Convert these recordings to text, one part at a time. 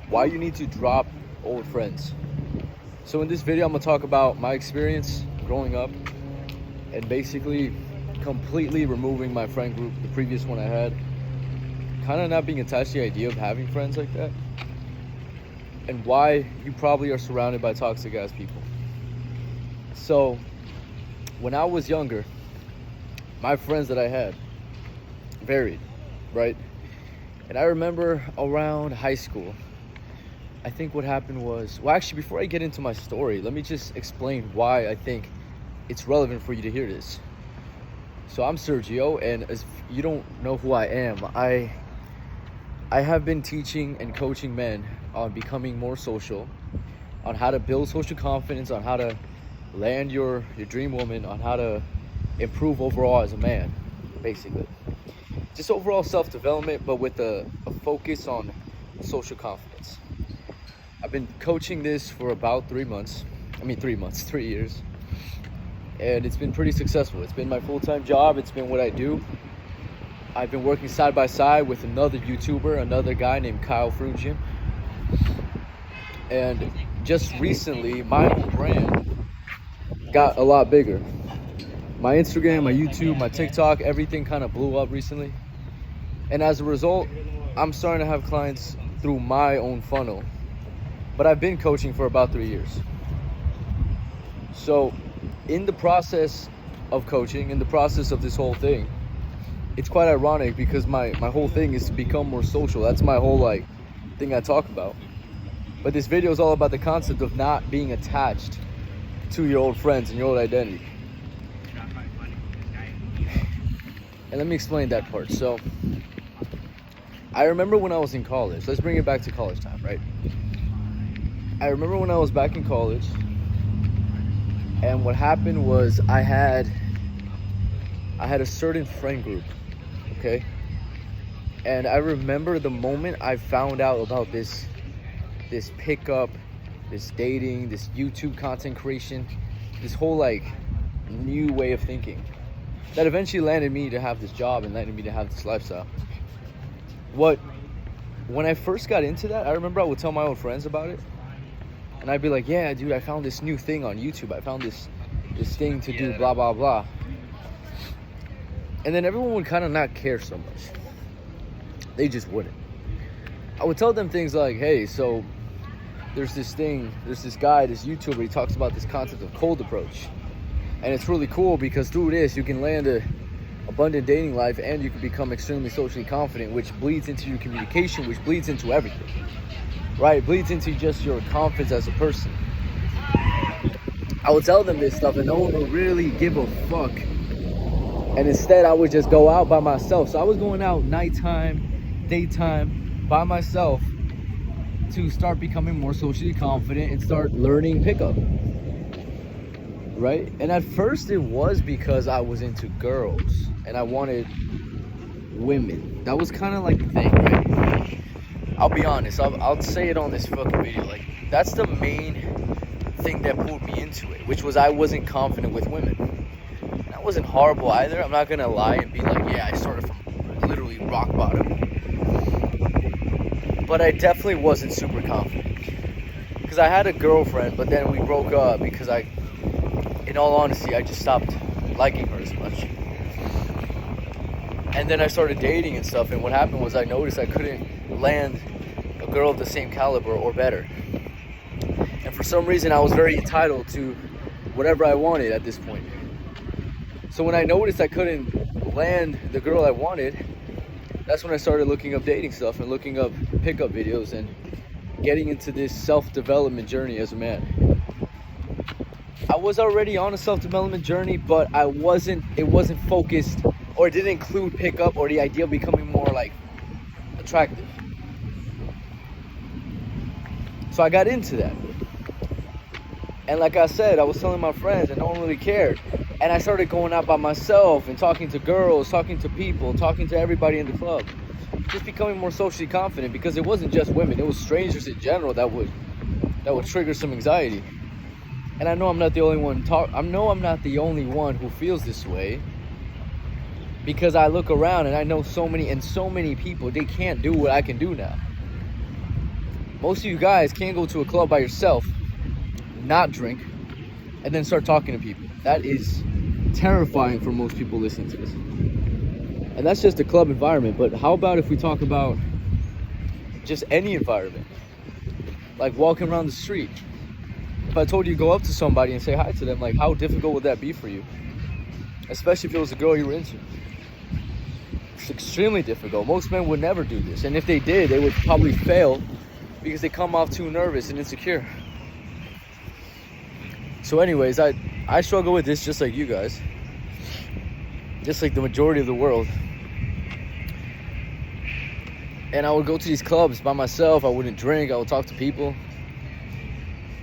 why you need to drop old friends. So in this video, I'm gonna talk about my experience growing up and basically completely removing my friend group, the previous one I had, kind of not being attached to the idea of having friends like that, and why you probably are surrounded by toxic ass people. So when I was younger, my friends that I had varied, right? And I remember around high school, I think what happened was, well, actually, before I get into my story, let me just explain why I think it's relevant for you to hear this. So I'm Sergio, and as you don't know who I am, I have been teaching and coaching men on becoming more social, on how to build social confidence, on how to land your dream woman, on how to improve overall as a man, basically. Just overall self-development, but with a focus on social confidence. I've been coaching this for about 3 years. And it's been pretty successful. It's been my full-time job. It's been what I do. I've been working side by side with another YouTuber, another guy named Kyle Frugian. And just recently, my own brand got a lot bigger. My Instagram, my YouTube, my TikTok, everything kind of blew up recently. And as a result, I'm starting to have clients through my own funnel. But I've been coaching for about 3 years. So in the process of coaching, in the process of this whole thing, it's quite ironic because my whole thing is to become more social. That's my whole thing I talk about. But this video is all about the concept of not being attached to your old friends and your old identity. And let me explain that part. So I remember when I was in college. Let's bring it back to college time, right? I remember when I was back in college, and what happened was I had a certain friend group, okay? And I remember the moment I found out about this pickup, this dating, this YouTube content creation, this whole new way of thinking that eventually landed me to have this job and landed me to have this lifestyle. When I first got into that, I remember I would tell my old friends about it. And I'd be like, yeah, dude, I found this new thing on YouTube. I found this thing to do, blah, blah, blah. And then everyone would kind of not care so much. They just wouldn't. I would tell them things like, hey, so there's this guy, this YouTuber, he talks about this concept of cold approach. And it's really cool because through this, you can land a abundant dating life and you can become extremely socially confident, which bleeds into your communication, which bleeds into everything. Right, it bleeds into just your confidence as a person. I would tell them this stuff and no one would really give a fuck. And instead I would just go out by myself. So I was going out nighttime, daytime, by myself to start becoming more socially confident and start learning pickup. Right? And at first it was because I was into girls and I wanted women. That was kind of like the thing, right? I'll be honest, I'll say it on this fucking video, that's the main thing that pulled me into it, which was I wasn't confident with women. And I wasn't horrible either, I'm not gonna lie and be like, yeah, I started from literally rock bottom. But I definitely wasn't super confident. Because I had a girlfriend, but then we broke up because in all honesty, I just stopped liking her as much. And then I started dating and stuff, and what happened was I noticed I couldn't land a girl of the same caliber or better. And for some reason I was very entitled to whatever I wanted at this point. So when I noticed I couldn't land the girl I wanted, that's when I started looking up dating stuff and looking up pickup videos and getting into this self-development journey as a man. I was already on a self-development journey, but it wasn't focused, or it didn't include pickup or the idea of becoming more attractive. So I got into that. And like I said, I was telling my friends and no one really cared. And I started going out by myself and talking to girls, talking to people, talking to everybody in the club. Just becoming more socially confident because it wasn't just women, it was strangers in general that would trigger some anxiety. And I know I'm not the only one who feels this way. Because I look around and I know so many people, they can't do what I can do now. Most of you guys can't go to a club by yourself, not drink, and then start talking to people. That is terrifying for most people listening to this. And that's just a club environment. But how about if we talk about just any environment? Like walking around the street. If I told you to go up to somebody and say hi to them, like how difficult would that be for you? Especially if it was a girl you were into. It's extremely difficult. Most men would never do this. And if they did, they would probably fail because they come off too nervous and insecure. So anyways, I struggle with this just like you guys. Just like the majority of the world. And I would go to these clubs by myself. I wouldn't drink. I would talk to people.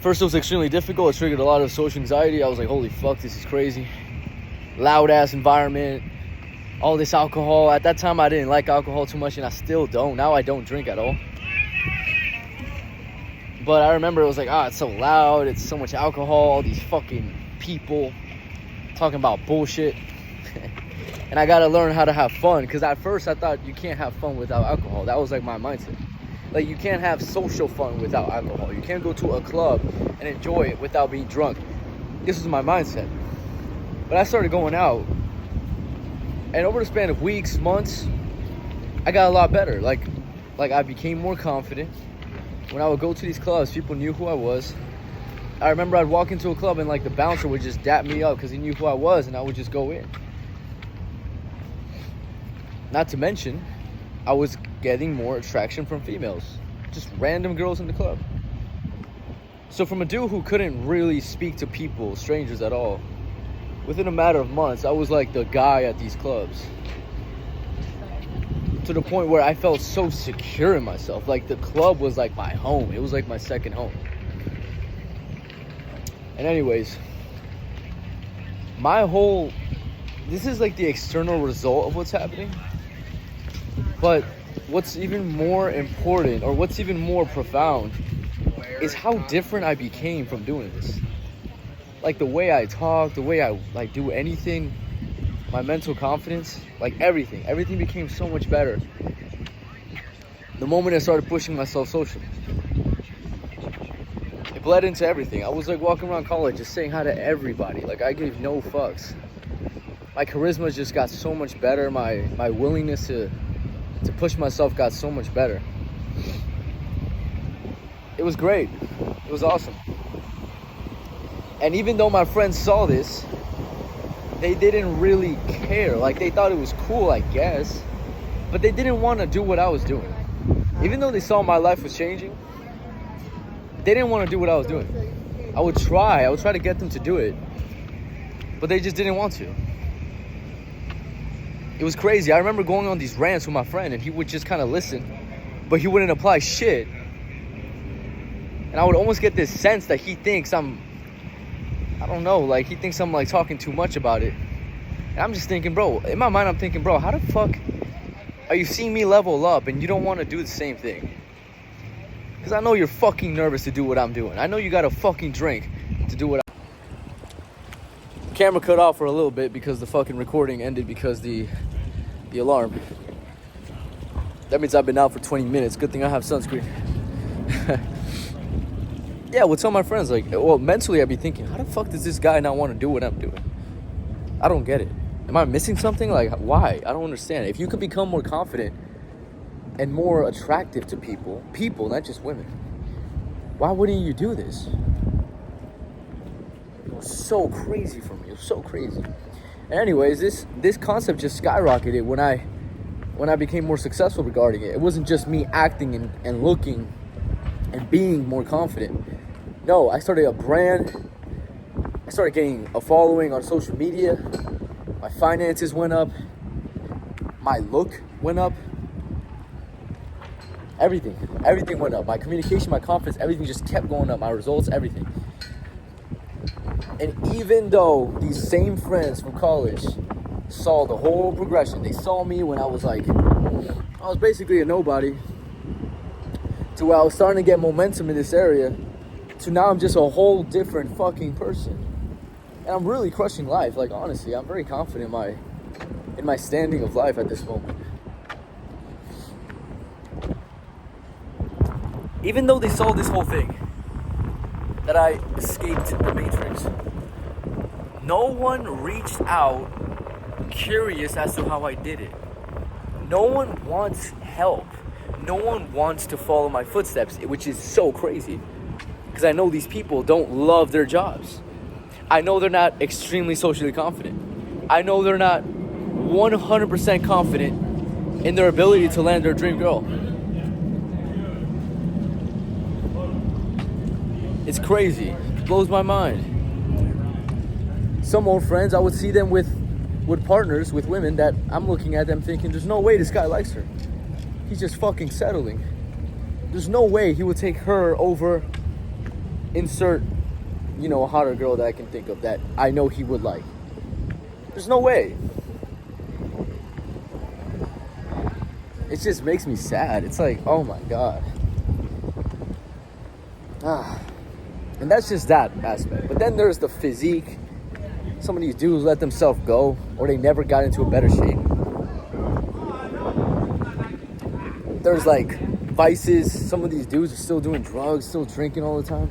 First, it was extremely difficult. It triggered a lot of social anxiety. I was like, holy fuck, this is crazy. Loud ass environment. All this alcohol. At that time, I didn't like alcohol too much, and I still don't. Now I don't drink at all. But I remember it was like, it's so loud. It's so much alcohol. All these fucking people talking about bullshit. And I gotta learn how to have fun, because at first I thought you can't have fun without alcohol. That was like my mindset. Like, you can't have social fun without alcohol. You can't go to a club and enjoy it without being drunk. This was my mindset. But I started going out, and over the span of weeks, months, I got a lot better. Like I became more confident. When I would go to these clubs, people knew who I was. I remember I'd walk into a club and like the bouncer would just dap me up because he knew who I was, and I would just go in. Not to mention, I was getting more attraction from females. Just random girls in the club. So from a dude who couldn't really speak to people, strangers at all, within a matter of months, I was like the guy at these clubs. To the point where I felt so secure in myself. Like the club was like my home. It was like my second home. And anyways, this is like the external result of what's happening. But what's even more important, or what's even more profound, is how different I became from doing this. Like the way I talk, the way I like do anything, my mental confidence, like everything became so much better the moment I started pushing myself socially. It bled into everything. I was like walking around college just saying hi to everybody. Like I gave no fucks. My charisma just got so much better. My willingness to push myself got so much better. It was great. It was awesome. And even though my friends saw this, they didn't really care. Like, they thought it was cool, I guess, but they didn't want to do what I was doing. Even though they saw my life was changing, they didn't want to do what I was doing. I would try to get them to do it, but they just didn't want to. It was crazy. I remember going on these rants with my friend, and he would just kind of listen, but he wouldn't apply shit. And I would almost get this sense that he thinks I don't know, like he thinks I'm like talking too much about it. And I'm just thinking, bro, in my mind I'm thinking, bro, how the fuck are you seeing me level up and you don't want to do the same thing? Because I know you're fucking nervous to do what I'm doing. I know you got a fucking drink to do what The camera cut off for a little bit because the fucking recording ended because the alarm. That means I've been out for 20 minutes. Good thing I have sunscreen. Yeah, I would tell my friends, like, well, mentally I'd be thinking, how the fuck does this guy not want to do what I'm doing? I don't get it. Am I missing something? Like, why? I don't understand. If you could become more confident and more attractive to people, not just women, why wouldn't you do this? It was so crazy for me. It was so crazy. And anyways, this concept just skyrocketed when I became more successful regarding it. It wasn't just me acting and looking and being more confident. No, I started a brand. I started getting a following on social media. My finances went up. My look went up. Everything went up. My communication, my confidence, everything just kept going up. My results, everything. And even though these same friends from college saw the whole progression, they saw me when I was basically a nobody, to where I was starting to get momentum in this area, to now I'm just a whole different fucking person. And I'm really crushing life. Like, honestly, I'm very confident in my standing of life at this moment. even though they saw this whole thing, that I escaped the Matrix, no one reached out curious as to how I did it. No one wants help. No one wants to follow my footsteps, which is so crazy. Because I know these people don't love their jobs. I know they're not extremely socially confident. I know they're not 100% confident in their ability to land their dream girl. It's crazy. It blows my mind. Some old friends, I would see them with partners, with women that I'm looking at them thinking, there's no way this guy likes her. He's just fucking settling. There's no way he would take her over, insert, a hotter girl that I can think of that I know he would like. There's no way. It just makes me sad. It's like, oh my God. And that's just that aspect. But then there's the physique. Some of these dudes let themselves go, or they never got into a better shape. There's like vices. Some of these dudes are still doing drugs, still drinking all the time.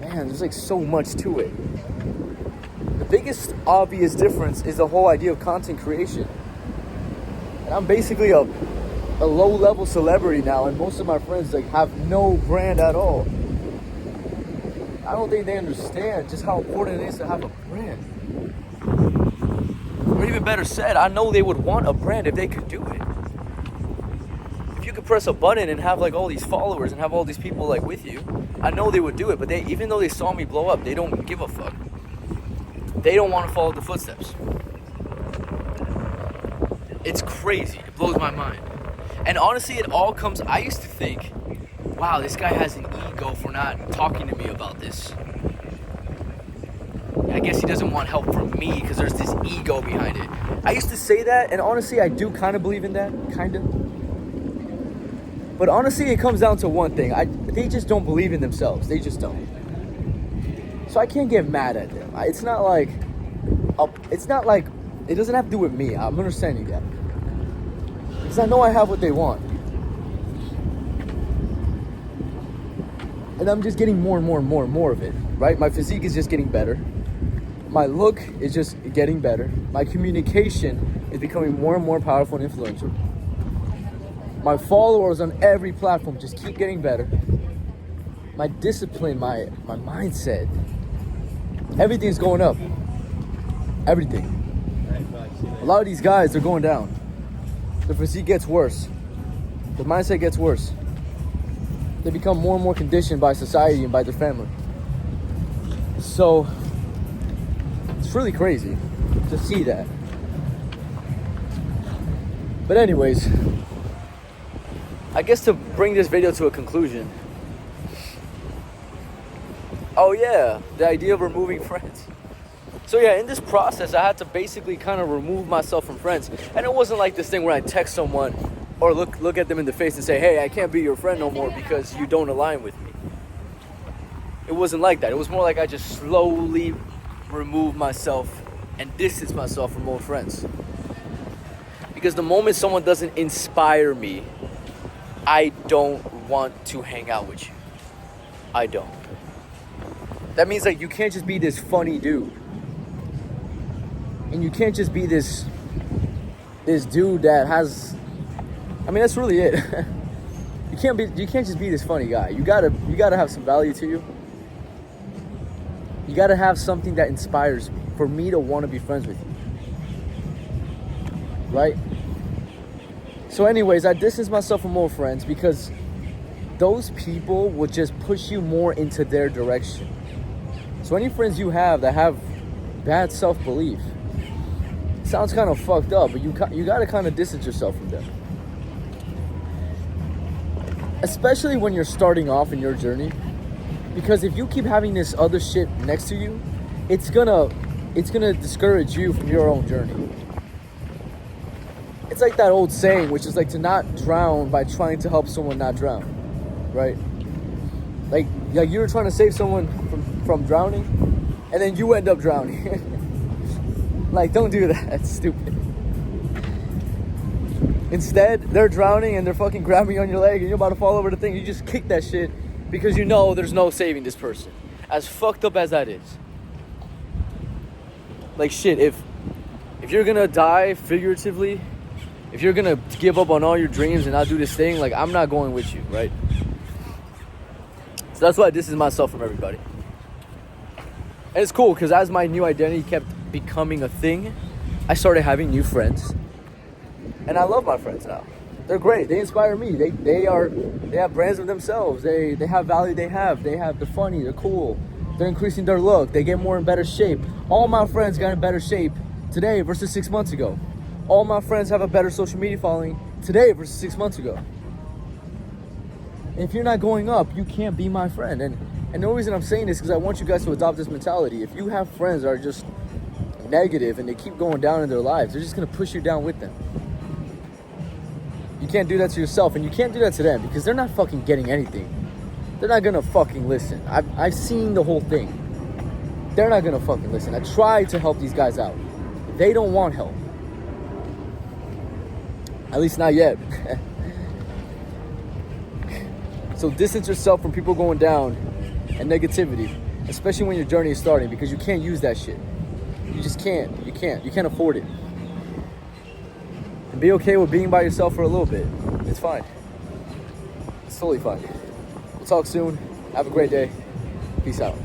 Man, there's like so much to it. The biggest obvious difference is the whole idea of content creation. And I'm basically a low-level celebrity now, and most of my friends like have no brand at all. I don't think they understand just how important it is to have a brand. Or even better said, I know they would want a brand if they could do it. If you could press a button and have like all these followers and have all these people like with you, I know they would do it. But even though they saw me blow up, they don't give a fuck. They don't want to follow the footsteps. It's crazy. It blows my mind. And honestly, it all comes, I used to think, wow, this guy has an ego for not talking to me about this. I guess he doesn't want help from me because there's this ego behind it. I used to say that, and honestly, I do kind of believe in that, kind of. But honestly, it comes down to one thing. They just don't believe in themselves. They just don't. So I can't get mad at them. It's not like, it doesn't have to do with me. I'm understanding that. Because I know I have what they want. And I'm just getting more and more and more and more of it, right? My physique is just getting better. My look is just getting better. My communication is becoming more and more powerful and influential. My followers on every platform just keep getting better. My discipline, my mindset, everything's going up. Everything. A lot of these guys, they're going down. The physique gets worse. The mindset gets worse. They become more and more conditioned by society and by their family. So, it's really crazy to see that. But anyways, I guess to bring this video to a conclusion. Oh yeah, the idea of removing friends. So yeah, in this process, I had to basically kind of remove myself from friends. And it wasn't like this thing where I text someone or look at them in the face and say, hey, I can't be your friend no more because you don't align with me. It wasn't like that. It was more like I just slowly remove myself and distance myself from old friends. Because the moment someone doesn't inspire me, I don't want to hang out with you. I don't. That means like you can't just be this funny dude. And you can't just be this dude that has, I mean, that's really it. You can't just be this funny guy. You gotta have some value to you. You gotta have something that inspires me for me to want to be friends with you. Right? So anyways, I distance myself from old friends because those people will just push you more into their direction. So any friends you have that have bad self-belief, sounds kind of fucked up, but you gotta kind of distance yourself from them. Especially when you're starting off in your journey, because if you keep having this other shit next to you, it's gonna discourage you from your own journey. It's like that old saying, which is like to not drown by trying to help someone not drown, right? Like you were trying to save someone from drowning, and then you end up drowning. Like, don't do that. That's stupid. Instead, they're drowning and they're fucking grabbing on your leg and you're about to fall over the thing. You just kick that shit because you know there's no saving this person. As fucked up as that is. Like shit, if you're gonna die figuratively, if you're gonna give up on all your dreams and not do this thing, like I'm not going with you, right? So that's why I distance myself from everybody. And it's cool because as my new identity kept becoming a thing, I started having new friends. And I love my friends now. They're great. They inspire me. They have brands of themselves. They have value. They're funny. They're cool. They're increasing their look. They get more in better shape. All my friends got in better shape today versus 6 months ago. All my friends have a better social media following today versus 6 months ago. And if you're not going up, you can't be my friend. And the reason I'm saying this is because I want you guys to adopt this mentality. If you have friends that are just negative and they keep going down in their lives, they're just going to push you down with them. You can't do that to yourself, and you can't do that to them because they're not fucking getting anything. They're not gonna fucking listen. I've seen the whole thing. They're not gonna fucking listen. I tried to help these guys out. They don't want help. At least not yet. So distance yourself from people going down and negativity, especially when your journey is starting, because you can't use that shit. You just can't. You can't afford it. And be okay with being by yourself for a little bit. It's fine. It's totally fine. We'll talk soon. Have a great day. Peace out.